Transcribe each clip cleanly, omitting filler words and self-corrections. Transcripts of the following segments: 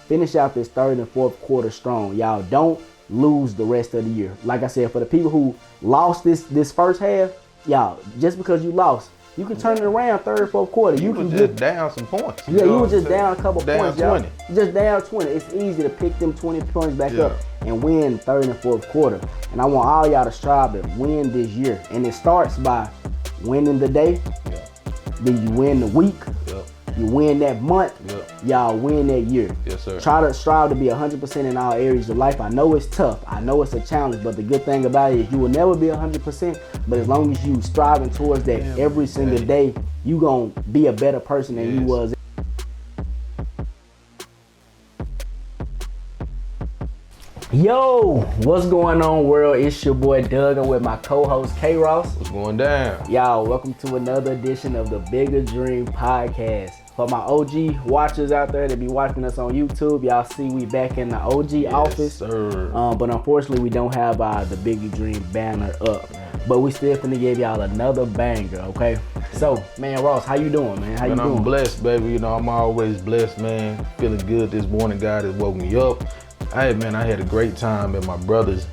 finish out this third and fourth quarter strong. Y'all don't lose the rest of the year. Like I said, for the people who lost this first half, y'all, just because you lost, you can turn it around third, fourth quarter. You can just down some points. Yeah, you were just down a couple points, y'all. 20. Just down 20. It's easy to pick them 20 points back up and win third and fourth quarter. And I want all y'all to strive to win this year. And it starts by winning the day. Yeah. Then you win the week. Yep. You win that month. Yep. Y'all win that year. Yes, sir. Try to strive to be 100% in all areas of life. I know it's tough. I know it's a challenge, but the good thing about it is you will never be 100%. But as long as you striving towards that every single day, you gonna be a better person than you was. Yo, what's going on, world? It's your boy Doug. I'm with my co-host K Ross. What's going down? Y'all, welcome to another edition of the Bigger Dream Podcast. For my OG watchers out there that be watching us on YouTube, y'all see we back in the OG office. Sir. But unfortunately, we don't have the Bigger Dream banner up. But we still finna give y'all another banger, okay? So, man, Ross, how you doing, man? How you doing? I'm blessed, baby. You know, I'm always blessed, man. Feeling good this morning. God has woke me up. Hey, man, I had a great time at my brother's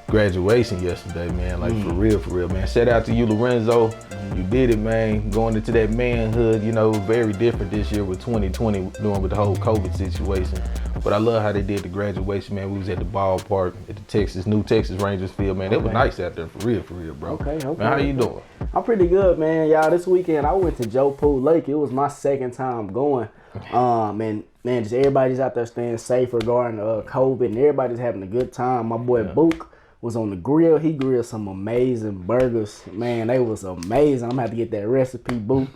graduation yesterday, man. Like, for real, man. Shout out to you, Lorenzo. You did it, man. Going into that manhood, you know, very different this year with 2020 doing with the whole COVID situation. But I love how they did the graduation, man. We was at the ballpark at the new Texas Rangers field, man. It was nice out there, for real, bro. Okay. Man, how you doing? I'm pretty good, man. Y'all, this weekend I went to Joe Pool Lake. It was my second time going. And man, just everybody's out there staying safe regarding COVID, and everybody's having a good time. My boy Book was on the grill. He grilled some amazing burgers. Man, they was amazing. I'm gonna have to get that recipe, Book.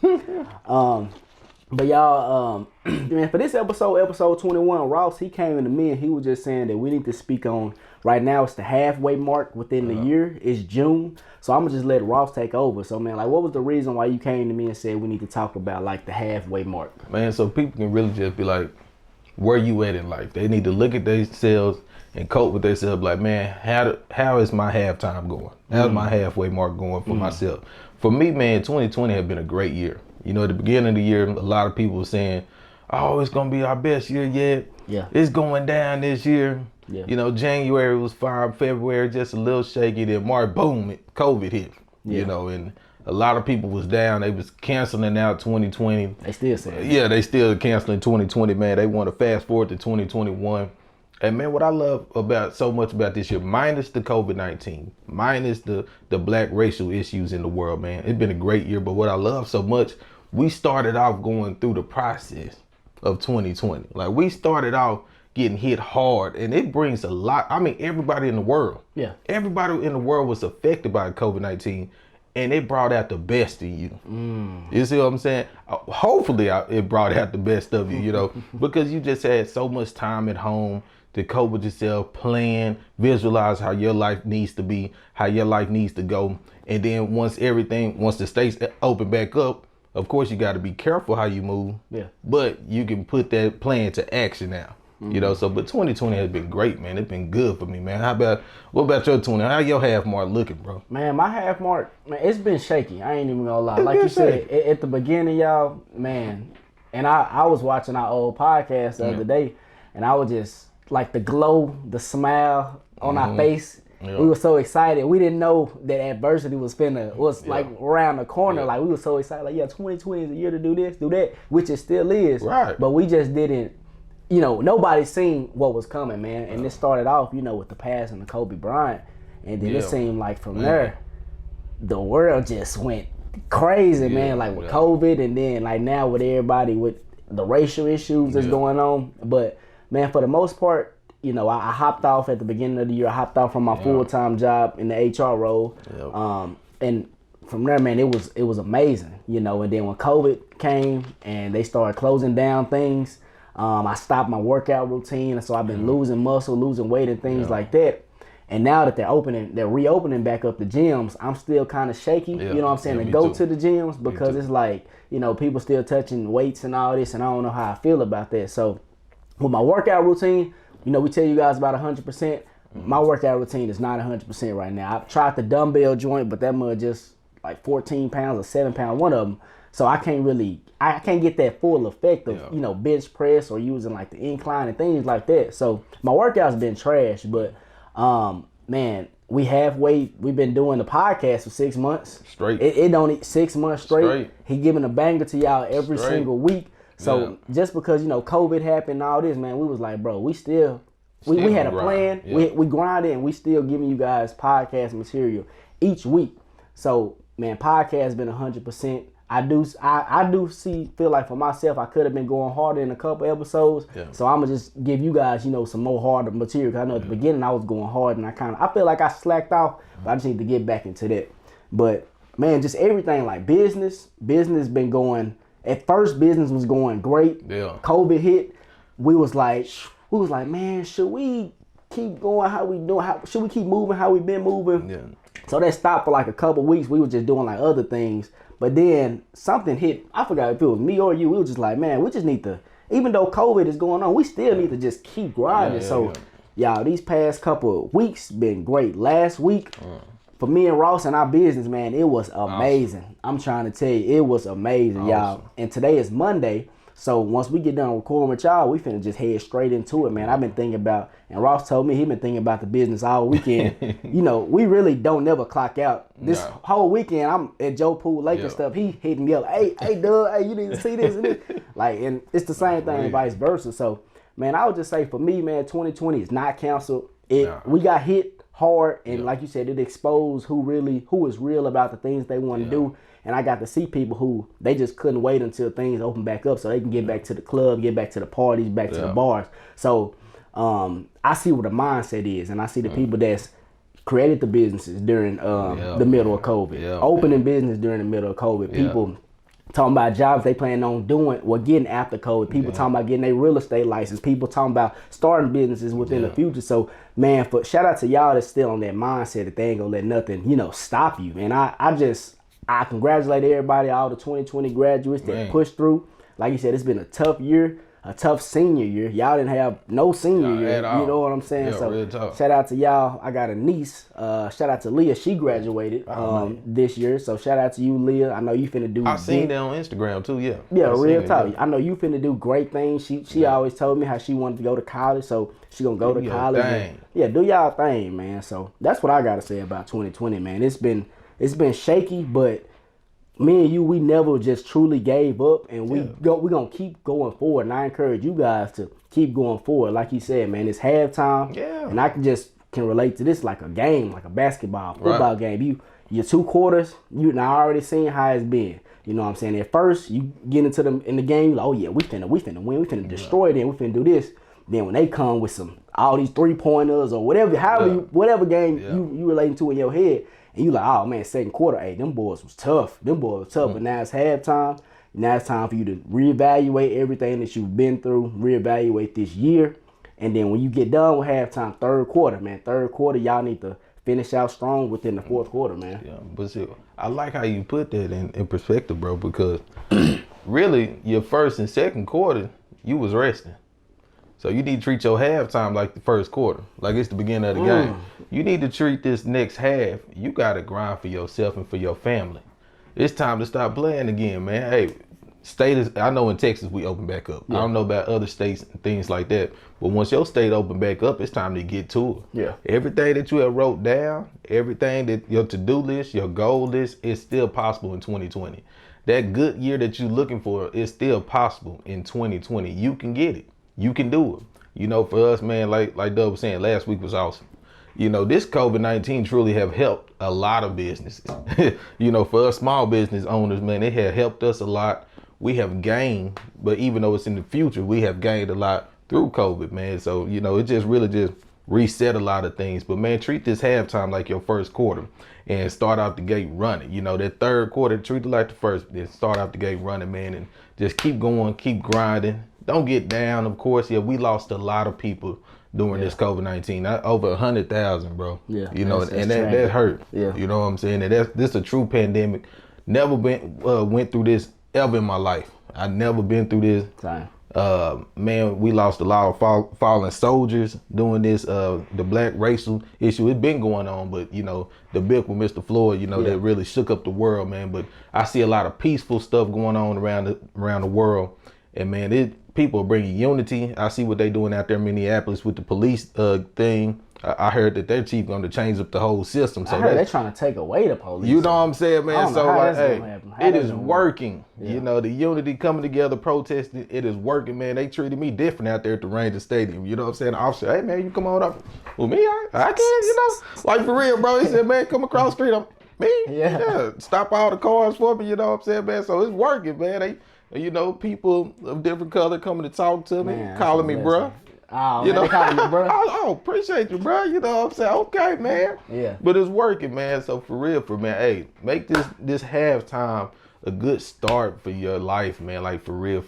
But y'all, man, for this episode 21, Ross, he came into me and he was just saying that we need to speak on, right now it's the halfway mark within the year. It's June. So I'm gonna just let Ross take over. So, man, like, what was the reason why you came to me and said we need to talk about, like, the halfway mark? Man, so people can really just be like, where you at in life? They need to look at themselves and cope with themselves. Like, man, how is my halftime going? How's my halfway mark going for myself? For me, man, 2020 has been a great year. You know, at the beginning of the year, a lot of people were saying, oh, it's going to be our best year yet. Yeah. It's going down this year. Yeah. You know, January was fine, February just a little shaky, then March, boom, COVID hit. Yeah. You know, and a lot of people was down. They was canceling out 2020. They still saying Yeah, they still canceling 2020, man. They want to fast forward to 2021. And man, what I love so much about this year, minus the COVID-19, minus the black racial issues in the world, man, it's been a great year. But what I love so much, we started off going through the process of 2020. Like, we started off getting hit hard, and it brings a lot. I mean, everybody in the world. Yeah. Everybody in the world was affected by COVID-19, and it brought out the best in you. You see what I'm saying? Hopefully, it brought out the best of you, you know, because you just had so much time at home to cope with yourself, plan, visualize how your life needs to be, how your life needs to go. And then once the states open back up, of course, you got to be careful how you move. Yeah. But you can put that plan to action now. You know, so, but 2020 has been great, man. It's been good for me, man. What about your 20? How your half mark looking, bro? Man, my half mark, man, it's been shaky. I ain't even gonna lie. Like you said, at the beginning, y'all, man, and I was watching our old podcast the other day, and I was just, like, the glow, the smile on our face. Yeah. We were so excited. We didn't know that adversity was like around the corner. Yeah. Like, we were so excited. Like, 2020 is a year to do this, do that, which it still is. Right. But we just didn't, you know, nobody seen what was coming, man. And it started off, you know, with the passing of Kobe Bryant. And then it seemed like from there, the world just went crazy, man. Like, with COVID, and then, like, now with everybody with the racial issues that's going on. But, man, for the most part, you know, I hopped off at the beginning of the year. I hopped off from my full-time job in the HR role. And from there, man, it was amazing, you know. And then when COVID came and they started closing down things, I stopped my workout routine. So I've been losing muscle, losing weight and things like that. And now that they're reopening back up the gyms, I'm still kind of shaky, you know what I'm saying, to go to the gyms, because it's like, you know, people still touching weights and all this, and I don't know how I feel about that. So with my workout routine, you know, we tell you guys about 100%. My workout routine is not 100% right now. I've tried the dumbbell joint, but that mud just like 14 pounds or 7 pounds, one of them. So I can't get that full effect of, bench press or using like the incline and things like that. So my workout's been trash, but man, we've been doing the podcast for 6 months. Straight. It don't eat 6 months straight. He giving a banger to y'all every single week. So just because, COVID happened and all this, man, we was like, bro, we had a plan. Yeah. We grinded and we still giving you guys podcast material each week. So, man, podcast been 100%. I do feel like for myself, I could have been going harder in a couple episodes. Yeah. So I'm gonna just give you guys, some more harder material. Cause I know at the beginning I was going hard and I feel like I slacked off, but I just need to get back into that. But man, just everything like business been going. At first, business was going great. Yeah. COVID hit. We was like, man, should we keep going how we doing? Should we keep moving how we been moving? Yeah. So that stopped for like a couple weeks. We were just doing like other things. But then something hit. I forgot if it was me or you. We were just like, man, we just need to, even though COVID is going on, we still need to just keep grinding. Y'all, these past couple of weeks been great. Last week, for me and Ross and our business, man, it was amazing. Awesome. I'm trying to tell you, it was amazing, y'all. And today is Monday. So once we get done recording with y'all, we finna just head straight into it, man. I've been thinking about, and Ross told me he been thinking about the business all weekend. We really don't never clock out. This whole weekend, I'm at Joe Pool Lake and stuff. He hitting me up, hey, Doug, hey, you need to see this and this. And it's the same thing and vice versa. So, man, I would just say for me, man, 2020 is not canceled. We got hit hard, and like you said, it exposed who is real about the things they want to do. And I got to see people who they just couldn't wait until things open back up so they can get back to the club, get back to the parties, back to the bars. So I see what the mindset is, and I see the people that's created the businesses during the middle of COVID, opening business during the middle of COVID. People talking about jobs they plan on doing or getting after COVID. People talking about getting their real estate license. People talking about starting businesses within the future. So, man, shout out to y'all that's still on that mindset that they ain't gonna let nothing, stop you. And I congratulate everybody, all the 2020 graduates that pushed through. Like you said, it's been a tough year, a tough senior year. Y'all didn't have no senior year. You know what I'm saying? Yeah, so shout out to y'all. I got a niece. Shout out to Leah. She graduated this year. So shout out to you, Leah. I know you finna do. I seen that on Instagram too. Yeah. Yeah, real talk. I know you finna do great things. She always told me how she wanted to go to college, so she gonna go to college. Do y'all thing, man. So that's what I gotta say about 2020, man. It's been shaky, but me and you, we never just truly gave up, and we're gonna keep going forward. And I encourage you guys to keep going forward. Like you said, man, it's halftime, and I can relate to this like a game, like a basketball, football game. Your 2 quarters, I already seen how it's been. You know what I'm saying? At first, you get into in the game, you're like, oh yeah, we finna win, we finna destroy them, we finna do this. Then when they come with all these 3-pointers or whatever, whatever game you relating to in your head. And you like, oh man, second quarter, hey, them boys was tough. But now it's halftime. Now it's time for you to reevaluate everything that you've been through, reevaluate this year. And then when you get done with halftime, third quarter, y'all need to finish out strong within the fourth quarter, man. Yeah, but see, I like how you put that in perspective, bro, because really your first and second quarter, you was resting. So you need to treat your halftime like the first quarter, like it's the beginning of the game. You need to treat this next half, you got to grind for yourself and for your family. It's time to stop playing again, man. Hey, I know in Texas we open back up. I don't know about other states and things like that. But once your state open back up, it's time to get to it. Yeah. Everything that you have wrote down, everything that your to-do list, your goal list, is still possible in 2020. That good year that you're looking for is still possible in 2020. You can get it. You can do it. For us, man, like Doug was saying, last week was awesome. This COVID-19 truly have helped a lot of businesses. For us small business owners, man, it has helped us a lot. We have gained, but even though it's in the future, we have gained a lot through COVID, man. So, it just really reset a lot of things. But, man, treat this halftime like your first quarter and start out the gate running. That third quarter, treat it like the first, then start out the gate running, man, and just keep going, keep grinding. Don't get down, of course. Yeah, we lost a lot of people during this COVID-19. Over 100,000, bro. Yeah. That hurt. Yeah. You know what I'm saying? And this is a true pandemic. Never went through this ever in my life. I never been through this. Man, we lost a lot of fallen soldiers doing this. The black racial issue, it's been going on, but the big with Mr. Floyd, that really shook up the world, man. But I see a lot of peaceful stuff going on around the world, and man, people are bringing unity. I see what they doing out there in Minneapolis with the police thing. I heard that their chief going to change up the whole system. So I heard they're trying to take away the police. You know what I'm saying, man? So like, hey, it is working. Yeah. The unity coming together, protesting, it is working, man. They treated me different out there at the Ranger Stadium. You know what I'm saying? The officer, hey man, you come on up with me. I can, like for real, bro. He said, man, come across the street. Me? Yeah. Stop all the cars for me. You know what I'm saying, man? So it's working, man. People of different color coming to talk to me, man, calling me, bro. Oh, man, they calling you, bro. I appreciate you, bro. You know what I'm saying? Okay, man. Yeah. But it's working, man. So for real, man, hey, make this halftime a good start for your life, man. Like for real.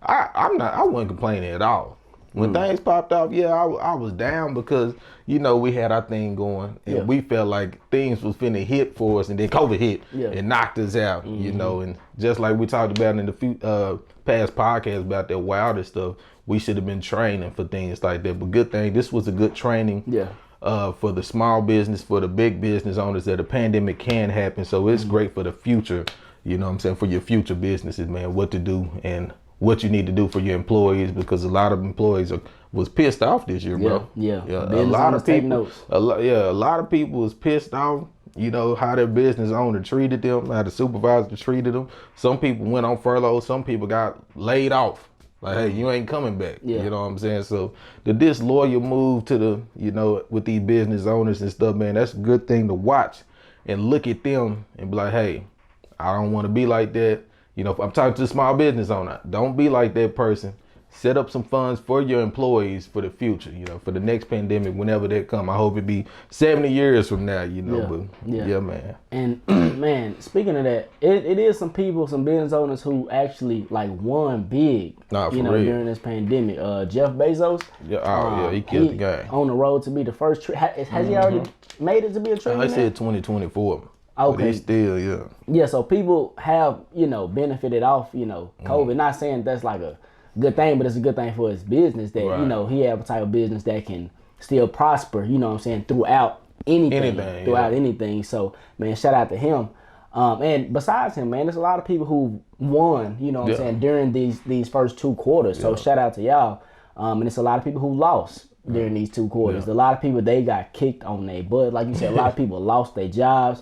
I wasn't complaining at all. When things popped off, I was down because, we had our thing going and we felt like things was finna hit for us, and then COVID hit and knocked us out, and just like we talked about in the few past podcasts about that wilder stuff, we should have been training for things like that. But good thing, this was a good training for the small business, for the big business owners, that a pandemic can happen. So it's great for the future, you know what I'm saying, for your future businesses, man, what to do and what you need to do for your employees, because a lot of employees was pissed off this year, bro. Yeah. A lot of people. A lot of people was pissed off. How their business owner treated them, how the supervisor treated them. Some people went on furlough. Some people got laid off. Like, hey, you ain't coming back. You know what I'm saying? So the disloyal move to the, with these business owners and stuff, man, that's a good thing to watch and look at them and be like, hey, I don't want to be like that. If I'm talking to a small business owner, don't be like that person. Set up some funds for your employees for the future, for the next pandemic, whenever that come. I hope it be 70 years from now, but man. And man, speaking of that, it is some people, some business owners who actually won big, during this pandemic. Jeff Bezos. He killed the game. On the road to be the first, has he already made it to be a trillionaire? I said 2024. Okay. But still, Yeah, so people have, benefited off, COVID. Not saying that's like a good thing, but it's a good thing for his business that, he have a type of business that can still prosper, throughout anything. So, man, shout out to him. And besides him, man, there's a lot of people who won, during these first two quarters. So shout out to y'all. And it's a lot of people who lost during these two quarters. A lot of people, they got kicked on their butt. Like you said, a lot of people lost their jobs.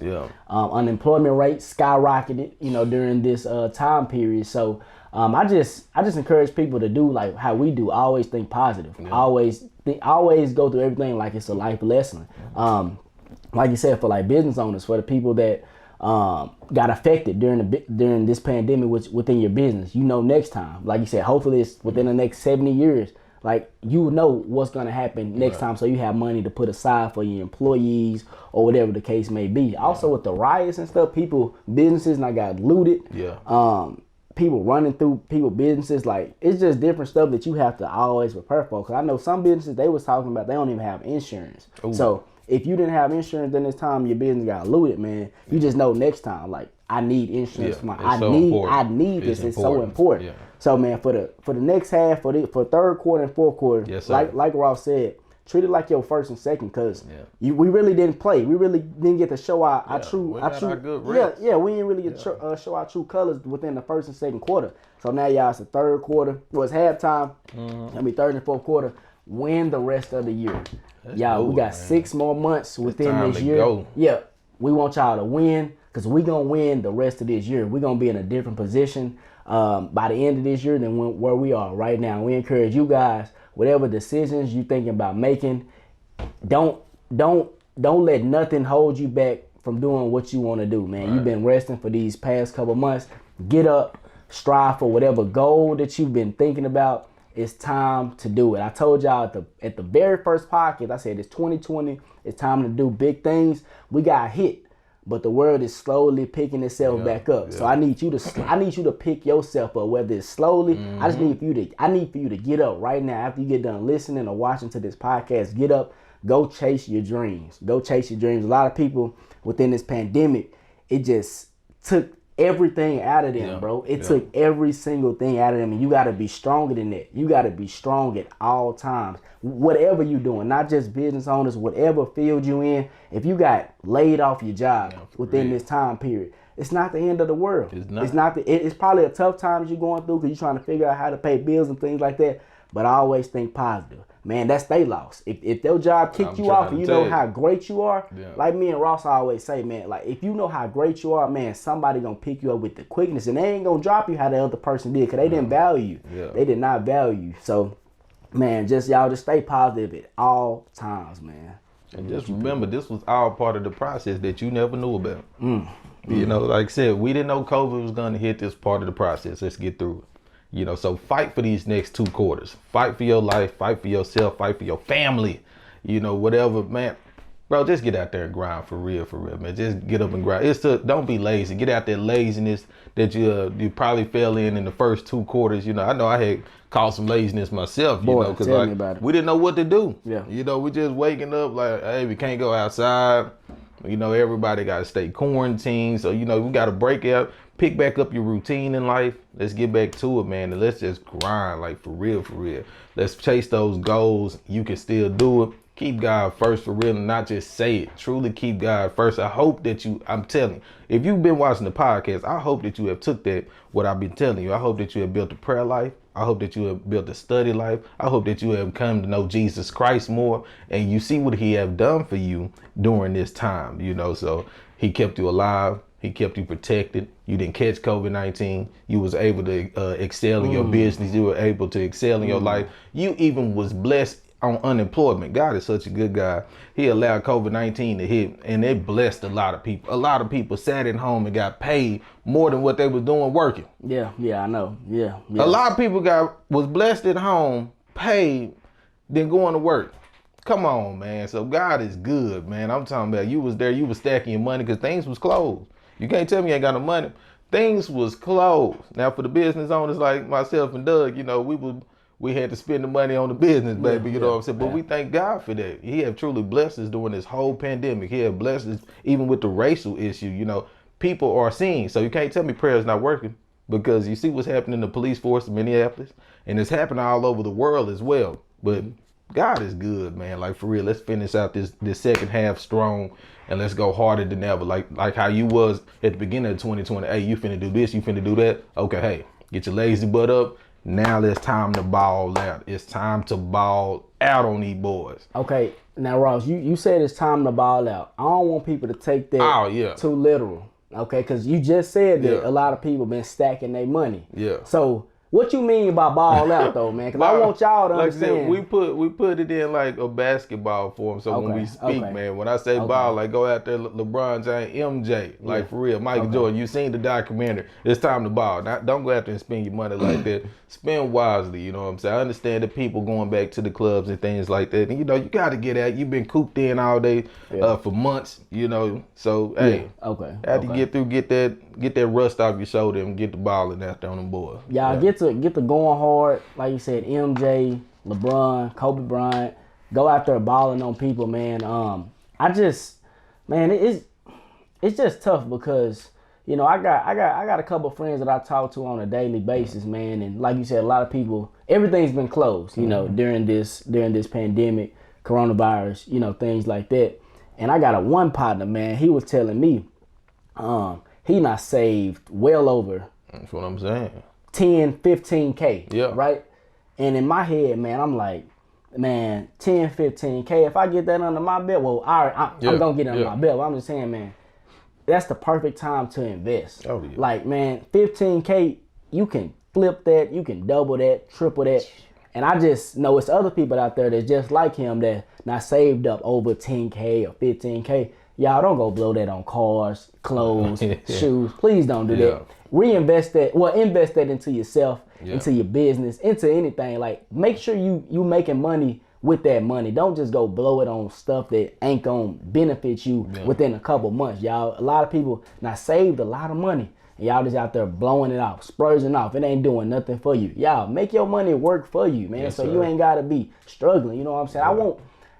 Unemployment rate skyrocketed, during this time period. So I just encourage people to do like how we do. Always think positive. Always go through everything like it's a life lesson. Like you said, for like business owners, for the people that got affected during this pandemic within your business, next time, like you said, hopefully it's within the next 70 years. Like, what's going to happen next time, so you have money to put aside for your employees or whatever the case may be. Also, with the riots and stuff, businesses not got looted. People running through businesses. Like, it's just different stuff that you have to always prepare for. Because I know some businesses, they was talking about they don't even have insurance. Ooh. So, if you didn't have insurance during this time, your business got looted, man. You just know next time, like, I need insurance. I need this. It's so important. Yeah. So, man, for the next half, for third quarter and fourth quarter, like Ross said, treat it like your first and second, because we really didn't play. We really didn't get to show our true. We didn't really get show our true colors within the first and second quarter. So now y'all, it's the third quarter. Well, it's halftime. Third and fourth quarter. Win the rest of the year. We got 6 more months within this year. Go. Yeah, we want y'all to win, because we gonna win the rest of this year. We gonna be in a different position by the end of this year than where we are right now. We encourage you guys, whatever decisions you thinking about making, don't let nothing hold you back from doing what you want to do, man. Right. You've been resting for these past couple months. Get up, strive for whatever goal that you've been thinking about. It's time to do it. I told y'all at the very first podcast, I said it's 2020. It's time to do big things. We got hit, but the world is slowly picking itself back up. So I need you to pick yourself up, whether it's slowly. I need for you to get up right now after you get done listening or watching to this podcast. Get up, go chase your dreams. Go chase your dreams. A lot of people within this pandemic, it just took everything out of them, bro. It took every single thing out of them, and you got to be stronger than that. You got to be strong at all times. Whatever you're doing, not just business owners, whatever field you in, if you got laid off your job within this time period, it's not the end of the world. It's not. It's probably a tough time you're going through because you're trying to figure out how to pay bills and things like that. But I always think positive. Man, that's they loss. If their job kicked you off and you know how great you are, like me and Ross always say, man, like if you know how great you are, man, somebody gonna pick you up with the quickness, and they ain't gonna drop you how the other person did, because they didn't value you. They did not value you. So, man, y'all just stay positive at all times, man. And just remember, this was all part of the process that you never knew about. You know, like I said, we didn't know COVID was gonna hit this part of the process. Let's get through it. You know, so fight for these next 2 quarters. Fight for your life, fight for yourself, fight for your family, you know, whatever, man. Bro, just get out there and grind for real, man. Just get up and grind. Don't be lazy. Get out that laziness that you probably fell in the first 2 quarters. You know I had caught some laziness myself, you know, because like we didn't know what to do. You know, we just waking up like, hey, we can't go outside. You know, everybody got to stay quarantined. So, you know, we got to break out. Pick back up your routine in life. Let's get back to it, man. And let's just grind, like for real. Let's chase those goals. You can still do it. Keep God first for real and not just say it. Truly keep God first. I hope that I'm telling you, if you've been watching the podcast, I hope that you have took that, what I've been telling you. I hope that you have built a prayer life. I hope that you have built a study life. I hope that you have come to know Jesus Christ more, and you see what he have done for you during this time, you know. So he kept you alive. He kept you protected. You didn't catch COVID-19. You was able to excel in your business. You were able to excel in your life. You even was blessed on unemployment. God is such a good guy. He allowed COVID-19 to hit, and it blessed a lot of people. A lot of people sat at home and got paid more than what they was doing working. Yeah, I know. Yeah. A lot of people was blessed at home, paid, than going to work. Come on, man. So God is good, man. I'm talking about you was there, you was stacking your money because things was closed. You can't tell me you ain't got no money. Things was closed. Now for the business owners like myself and Doug, you know, we had to spend the money on the business, baby. You know what I'm saying? But we thank God for that. He have truly blessed us during this whole pandemic. He have blessed us even with the racial issue. You know, people are seeing. So you can't tell me prayer is not working, because you see what's happening in the police force in Minneapolis, and it's happening all over the world as well. But God is good, man. Like for real, let's finish out this second half strong, and let's go harder than ever. Like how you was at the beginning of 2020. Hey, you finna do this, you finna do that. Okay, hey, get your lazy butt up. Now it's time to ball out. It's time to ball out on these boys. Okay, now Ross, you said it's time to ball out. I don't want people to take that too literal. Okay, because you just said that a lot of people been stacking their money. Yeah. So what you mean by ball out though, man? Because I want y'all to understand. We put it in like a basketball form. So when we speak, man, when I say ball, like go out there, LeBron James, MJ, like for real, Michael Jordan. You seen the documentary? It's time to ball. Now, don't go out there and spend your money like that. Spend wisely. You know what I'm saying? I understand the people going back to the clubs and things like that. And you know you got to get out. You've been cooped in all day for months. You know, so hey, after you get through, get that rust off your shoulder and get the balling out there on them boys. Y'all get to going hard, like you said, MJ, LeBron, Kobe Bryant, go out there balling on people, man. It's just tough because, you know, I got a couple of friends that I talk to on a daily basis, man, and like you said, a lot of people, everything's been closed, you know, during this pandemic, coronavirus, you know, things like that. And I got one partner, man, he was telling me, he not saved well over. That's what I'm saying. 10, 15K, right? And in my head, man, I'm like, man, 10, 15K, if I get that under my belt, well, I'm going to get it under my belt. But I'm just saying, man, that's the perfect time to invest. Oh, yeah. Like, man, 15K, you can flip that, you can double that, triple that. And I just know it's other people out there that's just like him that not saved up over 10K or 15K. Y'all don't go blow that on cars, clothes, shoes. Please don't do that. Invest that into yourself, into your business, into anything. Like, make sure you making money with that money. Don't just go blow it on stuff that ain't gonna benefit you within a couple months, y'all. A lot of people not saved a lot of money, and y'all just out there blowing it off, splurging off. It ain't doing nothing for you. Y'all make your money work for you, man. So you ain't gotta be struggling. You know what I'm saying?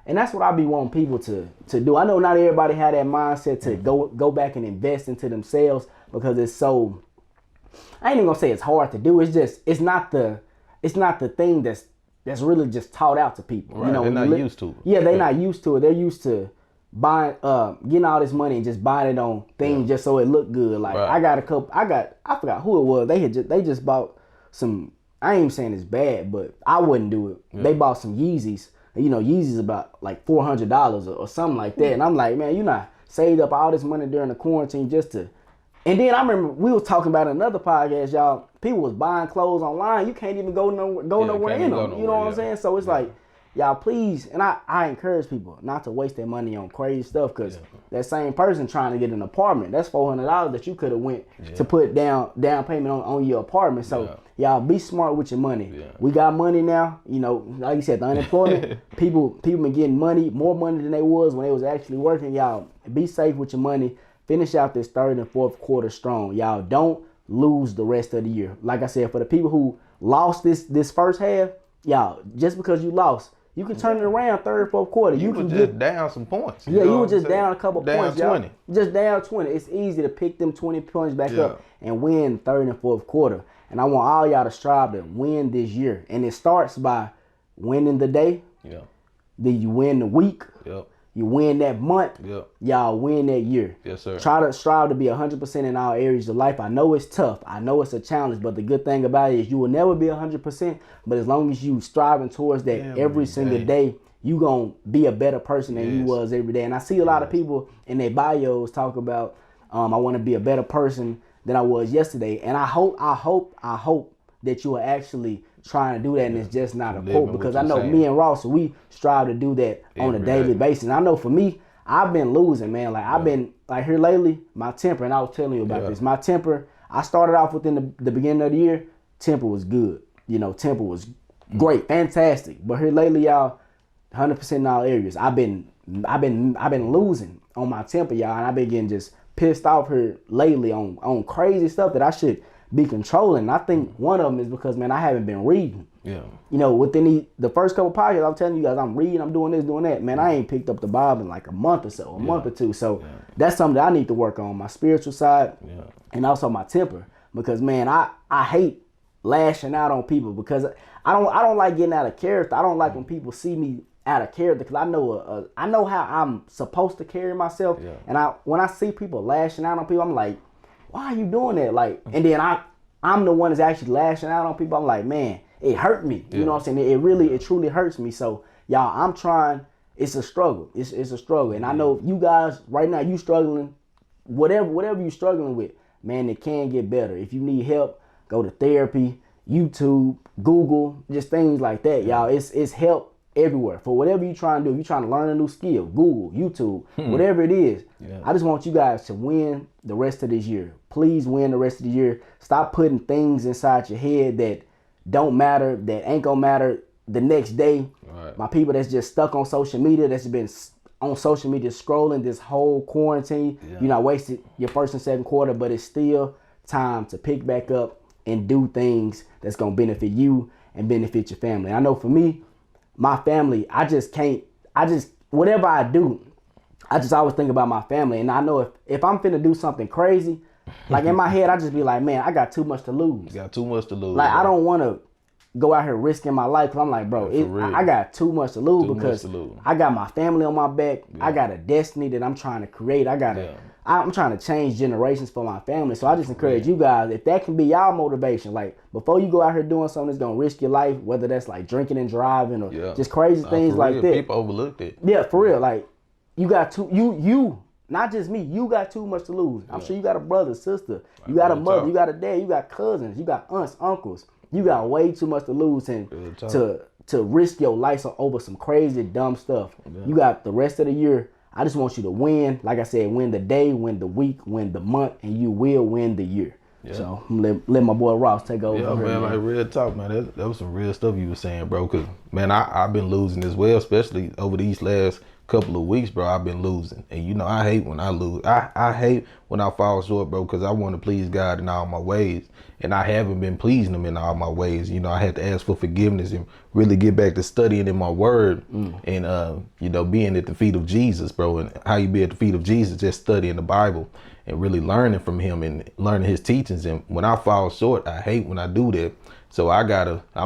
And that's what I be wanting people to do. I know not everybody had that mindset to go back and invest into themselves, because it's so. I ain't even gonna say it's hard to do. It's just it's not the thing that's really just taught out to people. Right. They're not used to it. Yeah, they're not used to it. They're used to buying, getting all this money and just buying it on things just so it look good. Like I forgot who it was. They just bought some. I ain't even saying it's bad, but I wouldn't do it. Yeah. They bought some Yeezys. Yeezys about like $400 or something like that. And I'm like, man, you not saved up all this money during the quarantine just to. And then I remember we was talking about another podcast, y'all. People was buying clothes online. You can't even go nowhere in them. You know what I'm saying? So it's like, y'all, please. And I encourage people not to waste their money on crazy stuff, because that same person trying to get an apartment, that's $400 that you could have went to put down payment on your apartment. So y'all be smart with your money. Yeah. We got money now. Like you said, the unemployment, people been getting money, more money than they was when they was actually working. Y'all be safe with your money. Finish out this third and fourth quarter strong. Y'all don't lose the rest of the year. Like I said, for the people who lost this first half, y'all, just because you lost, you can turn it around third and fourth quarter. You can get down some points. You were just down a couple points, y'all. 20. Just down 20. It's easy to pick them 20 points back up and win third and fourth quarter. And I want all y'all to strive to win this year. And it starts by winning the day. Yeah. Then you win the week. Yep. You win that month, y'all win that year. Yes, sir. Try to strive to be 100% in all areas of life. I know it's tough. I know it's a challenge, but the good thing about it is you will never be 100%. But as long as you striving towards that every single day, you going to be a better person than you was every day. And I see a lot of people in their bios talk about, I want to be a better person than I was yesterday. And I hope that you are actually trying to do that, and it's just not a quote, because I know me and Ross, we strive to do that on a daily basis. And I know for me, I've been losing, man. Like I've been like here lately, my temper, and I was telling you about this. My temper, I started off within the beginning of the year, temper was good. Temper was great, fantastic. But here lately, y'all, 100% in all areas. I've been losing on my temper, y'all, and I've been getting just pissed off here lately on crazy stuff that I should be controlling. I think one of them is because, man, I haven't been reading. Yeah. Within the first couple podcasts, I'm telling you guys, I'm reading, I'm doing this, doing that. Man, I ain't picked up the Bible in like a month or so, a month or two. So that's something that I need to work on, my spiritual side and also my temper. Because, man, I hate lashing out on people, because I don't like getting out of character. I don't like when people see me out of character, because I know how I'm supposed to carry myself. Yeah. And when I see people lashing out on people, I'm like, why are you doing that? Like, and then I'm the one that's actually lashing out on people. I'm like, man, it hurt me. You know what I'm saying? It truly hurts me. So y'all, I'm trying. It's a struggle. It's a struggle. And I know you guys right now, you struggling, whatever you're struggling with, man, it can get better. If you need help, go to therapy, YouTube, Google, just things like that, y'all. It's help everywhere for whatever you're trying to do. If you're trying to learn a new skill, Google, YouTube, whatever it is. I just want you guys to win the rest of this year. Please win the rest of the year. Stop putting things inside your head that don't matter, that ain't gonna matter the next day. Right. My people that's just stuck on social media, that's been on social media scrolling this whole quarantine. You not wasted your first and second quarter, but it's still time to pick back up and do things that's gonna benefit you and benefit your family. I know for me, my family, whatever I do, I just always think about my family. And I know if I'm finna do something crazy, like in my head, I just be like, man, I got too much to lose. You got too much to lose. Like, I don't want to go out here risking my life, because I'm like, bro, I got too much to lose, because I got my family on my back. I got a destiny that I'm trying to create. I'm trying to change generations for my family. So I just encourage you guys, if that can be y'all motivation, like before you go out here doing something that's going to risk your life, whether that's like drinking and driving or just crazy things like that. People overlooked it. Yeah, for real. Like you got you, not just me, you got too much to lose. I'm sure you got a brother, sister, you got a mother, you got a dad, you got cousins, you got aunts, uncles. You got way too much to lose and to risk your life over some crazy, dumb stuff. You got the rest of the year. I just want you to win. Like I said, win the day, win the week, win the month, and you will win the year. Yeah. So let my boy Ross take over. Yeah, man, like real talk, man. That was some real stuff you were saying, bro. Cause man, I've been losing as well, especially over these last couple of weeks, bro, I've been losing. And you know, I hate when I lose. I hate when I fall short, bro, because I want to please God in all my ways. And I haven't been pleasing him in all my ways. You know, I had to ask for forgiveness and really get back to studying in my word and, you know, being at the feet of Jesus, bro. And how you be at the feet of Jesus, just studying the Bible and really learning from him and learning his teachings. And when I fall short, I hate when I do that. So I'm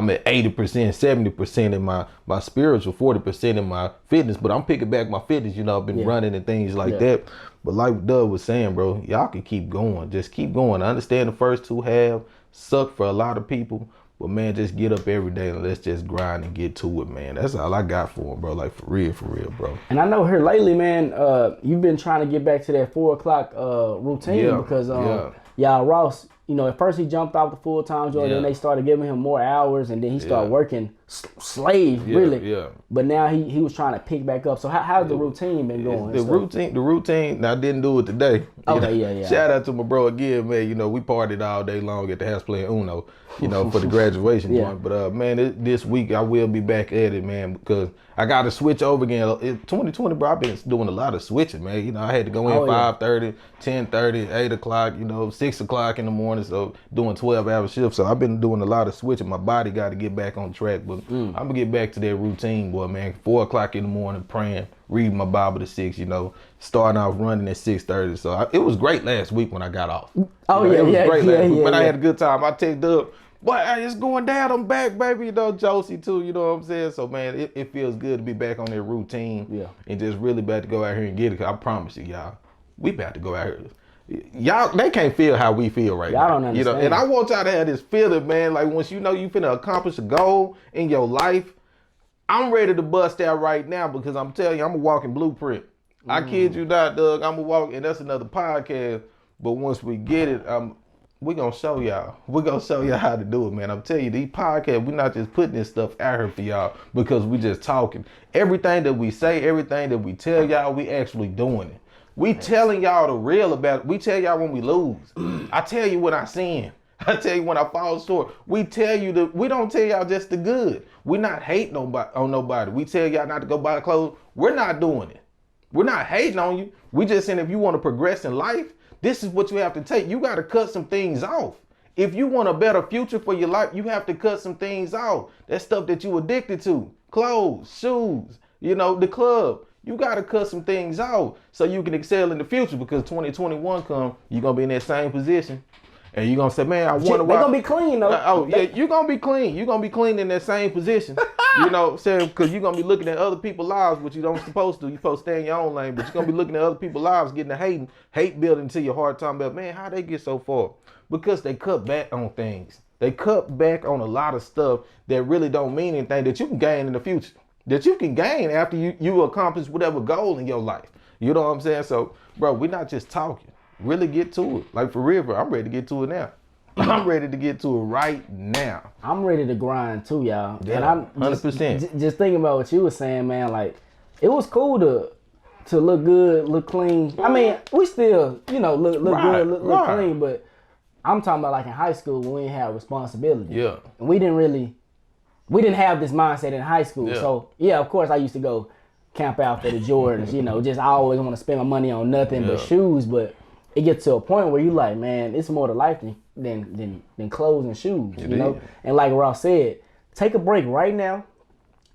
at 80%, 70% in my spiritual, 40% in my fitness, but I'm picking back my fitness. You know, I've been running and things like that. But like Doug was saying, bro, y'all can keep going. Just keep going. I understand the first two halves suck for a lot of people, but man, just get up every day and let's just grind and get to it, man. That's all I got for him, bro. Like for real, bro. And I know here lately, man, you've been trying to get back to that 4 o'clock routine because y'all Ross, you know, at first he jumped off the full-time job, then they started giving him more hours, and then he started working slave, really. Yeah. But now he was trying to pick back up. So how's the routine been going? The routine, now I didn't do it today. Okay, Shout out to my bro again, man. You know, we partied all day long at the house playing Uno, you know, for the graduation joint. But man, this week I will be back at it, man, because I got to switch over again. In 2020, bro, I've been doing a lot of switching, man. You know, I had to go in 5:30, 10:30, 8 o'clock, you know, 6 o'clock in the morning. So doing 12-hour shifts. So I've been doing a lot of switching. My body got to get back on track. But I'm going to get back to that routine, boy, man. 4 o'clock in the morning, praying, reading my Bible to 6, you know, starting off running at 6:30. So it was great last week when I got off. It was great last week. But I had a good time. I texted up. Boy, it's going down. I'm back, baby. You know, Josie too. You know what I'm saying? So man, it feels good to be back on that routine and just really about to go out here and get it. Cause I promise you, y'all, we about to go out here. Y'all, they can't feel how we feel right now. Y'all don't understand. You know, and I want y'all to have this feeling, man. Like once you know you finna accomplish a goal in your life, I'm ready to bust out right now because I'm telling you, I'm a walking blueprint. I kid you not, Doug. I'm a walk, and that's another podcast. But once we get it, we're going to show y'all. We're going to show y'all how to do it, man. I'm telling you, these podcasts, we're not just putting this stuff out here for y'all because we just talking. Everything that we say, everything that we tell y'all, we actually doing it. We telling y'all the real about it. We tell y'all when we lose. I tell you when I sin. I tell you when I fall short. We tell you we don't tell y'all just the good. We're not hating on nobody. We tell y'all not to go buy clothes. We're not doing it. We're not hating on you. We just saying if you want to progress in life, this is what you have to take. You got to cut some things off. If you want a better future for your life, you have to cut some things off. That stuff that you addicted to, clothes, shoes, you know, the club. You got to cut some things off so you can excel in the future because 2021 come, you're going to be in that same position. And you're going to say, man, I wonder why. They're going to be clean, though. You're going to be clean. You're going to be clean in that same position. You know, saying because you're going to be looking at other people's lives, which you don't supposed to. You're supposed to stay in your own lane, but you're going to be looking at other people's lives, getting the hate building into your heart, talking about, man, how they get so far? Because they cut back on things. They cut back on a lot of stuff that really don't mean anything that you can gain in the future, that you can gain after you accomplish whatever goal in your life. You know what I'm saying? So, bro, we're not just talking. Really get to it. Like for real, bro, I'm ready to get to it now. I'm ready to get to it right now. I'm ready to grind too, y'all. Yeah, and I'm 100%. Just thinking about what you were saying, man. Like, it was cool to look good, look clean. I mean, we still, you know, look good, look clean. But I'm talking about like in high school when we didn't have responsibility. Yeah. And we didn't have this mindset in high school. Yeah. So yeah, of course I used to go camp out for the Jordans. You know, just I always want to spend my money on nothing but shoes, but it gets to a point where you like, man, it's more to life than clothes and shoes, you know? And like Ross said, take a break right now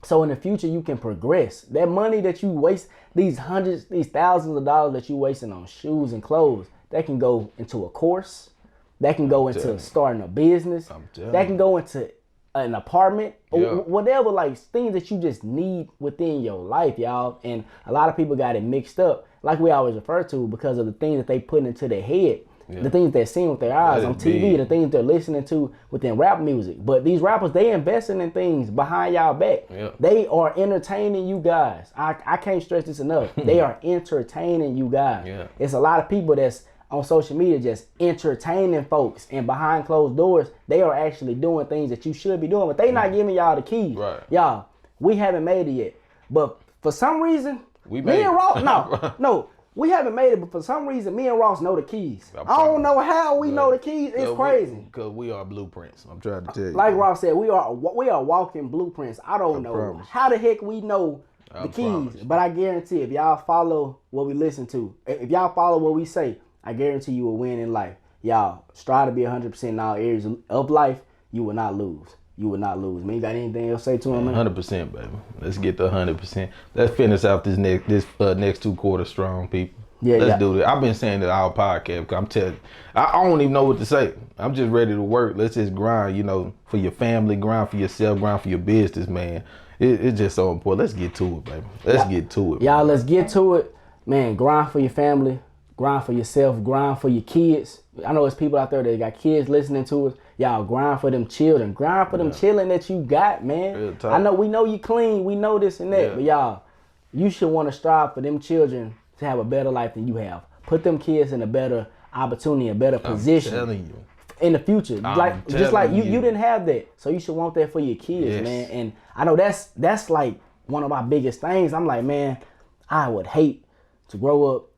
so in the future you can progress. That money that you waste, these thousands of dollars that you wasting on shoes and clothes, that can go into a course, that can go into starting a business, that can go into an apartment, or whatever, like things that you just need within your life, y'all. And a lot of people got it mixed up, like we always refer to, because of the things that they put into their head, the things they're seeing with their eyes on TV, the things they're listening to within rap music. But these rappers, they investing in things behind y'all back. They are entertaining you guys. I can't stress this enough. They are entertaining you guys. It's a lot of people that's on social media just entertaining folks, and behind closed doors they are actually doing things that you should be doing, but they not giving y'all the keys. Y'all, we haven't made it yet, but for some reason we and Ross we haven't made it, but for some reason me and Ross know the keys. I don't know how we know the keys. It's crazy because we are blueprints. I'm trying to tell you, like Ross said, we are walking blueprints. I don't know how the heck we know the keys. But I guarantee if y'all follow what we listen to, if y'all follow what we say, I guarantee you will win in life. Y'all strive to be 100% in all areas of life. You will not lose. You will not lose. Man, you got anything else to say to him, man? 100%, baby. Let's get to 100%. Let's finish out this next 2 quarters strong, people. Yeah, Let's do it. I've been saying that our podcast, because I'm telling you, I don't even know what to say. I'm just ready to work. Let's just grind, for your family, grind for yourself, grind for your business, man. It's just so important. Let's get to it, baby. Let's get to it. Y'all, man. let's get to it. Man, grind for your family, grind for yourself, grind for your kids. I know there's people out there that got kids listening to us. Y'all grind for them children. Grind for them children that you got, man. We know you clean. We know this and that. But y'all, you should want to strive for them children to have a better life than you have. Put them kids in a better opportunity, a better position. I'm telling you. In the future. Just like you didn't have that. So you should want that for your kids, man. And I know that's like one of my biggest things. I'm like, man, I would hate to grow up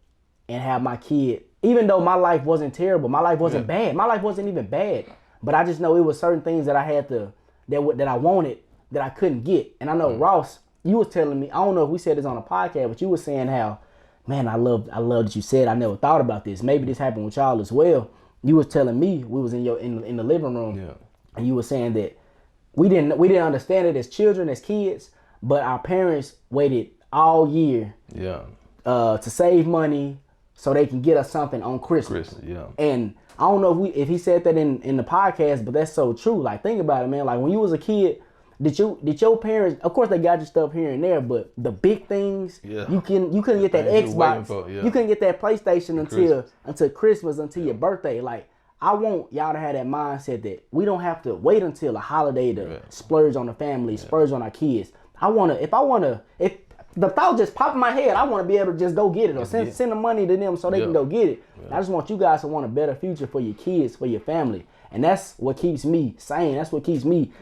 and have my kid, even though my life wasn't terrible, my life wasn't bad. My life wasn't even bad. But I just know it was certain things that I had to, that I wanted, that I couldn't get. And I know, Ross, you was telling me, I don't know if we said this on a podcast, but you was saying how, man, I love that you said, I never thought about this. Maybe this happened with y'all as well. You was telling me, we was in the living room, and you were saying that we didn't understand it as children, as kids, but our parents waited all year to save money so they can get us something on Christmas. And I don't know if he said that in the podcast, but that's so true. Like, think about it, man. Like, when you was a kid, did your parents, of course they got your stuff here and there, but the big things, you couldn't get that Xbox, you couldn't get that PlayStation until Christmas, until your birthday. Like, I want y'all to have that mindset that we don't have to wait until a holiday to splurge on the family, splurge on our kids. If the thought just popped in my head, I want to be able to just go get it or send the money to them so they can go get it. I just want you guys to want a better future for your kids, for your family. And that's what keeps me sane. That's what keeps me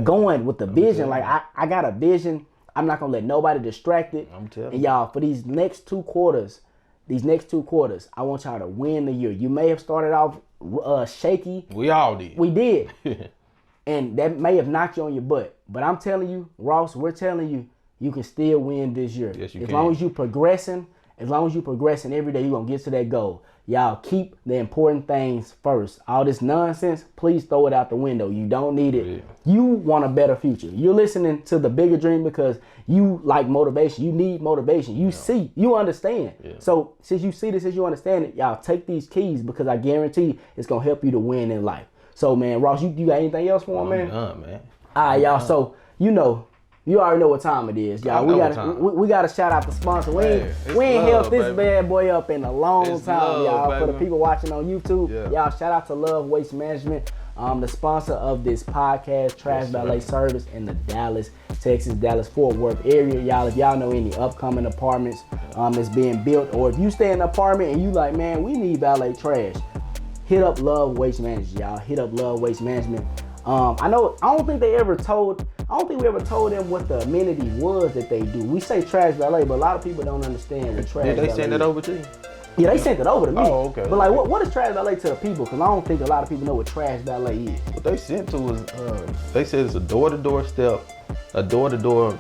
going with the vision. Like, I got a vision. I'm not going to let nobody distract it. And y'all, for these next 2 quarters, I want y'all to win the year. You may have started off shaky. We all did. We did. And that may have knocked you on your butt. But I'm telling you, Ross, we're telling you, you can still win this year. Yes, you can. As long as you progressing every day, you're going to get to that goal. Y'all keep the important things first. All this nonsense, please throw it out the window. You don't need it. You want a better future. You're listening to The Bigger Dream because you like motivation. You need motivation. You see, you understand. So since you see this, since you understand it, y'all take these keys because I guarantee it's going to help you to win in life. So, man, Ross, you got anything else for him, man? Done, man. All right, y'all. So, you already know what time it is, y'all. We gotta shout out the sponsor. We ain't helped this bad boy up in a long time, y'all. Baby. For the people watching on YouTube, y'all, shout out to Love Waste Management, the sponsor of this podcast, Trash Valet Service in the Dallas, Texas, Dallas-Fort Worth area. Y'all, if y'all know any upcoming apartments that's being built, or if you stay in an apartment and you like, man, we need valet trash, hit up Love Waste Management, y'all. Hit up Love Waste Management. I don't think we ever told them what the amenity was that they do. We say trash valet, but a lot of people don't understand what trash valet is. Did they send it over to you? Yeah, they sent it over to me. Oh, okay. But like, what is trash valet to the people? Because I don't think a lot of people know what trash valet is. What they sent to us, they said it's a door-to-door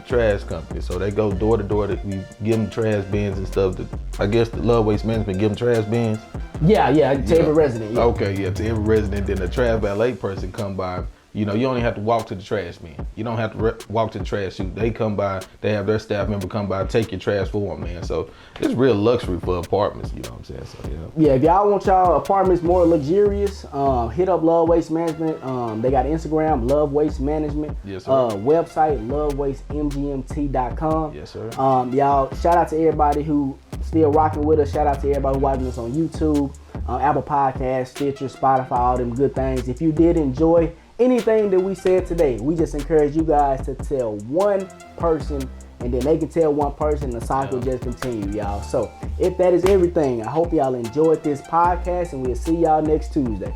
trash company. So they go door-to-door. We give them trash bins and stuff. I guess the Love Waste Management give them trash bins. Yeah, to every resident. Yeah. Okay, to every resident. Then the trash valet person come by. You only have to walk to the trash bin. You don't have to walk to the trash chute. They come by, they have their staff member come by, take your trash for them, man. So it's real luxury for apartments, you know what I'm saying? So, yeah, if y'all want y'all apartments more luxurious, hit up Love Waste Management. They got Instagram, Love Waste Management. Yes, sir. Website, lovewastemgmt.com. Yes, sir. Y'all, shout out to everybody who still rocking with us. Shout out to everybody who watching us on YouTube, Apple Podcasts, Stitcher, Spotify, all them good things. If you did enjoy anything that we said today, we just encourage you guys to tell one person, and then they can tell one person, the cycle just continue, y'all. So if that is everything, I hope y'all enjoyed this podcast, and we'll see y'all next Tuesday.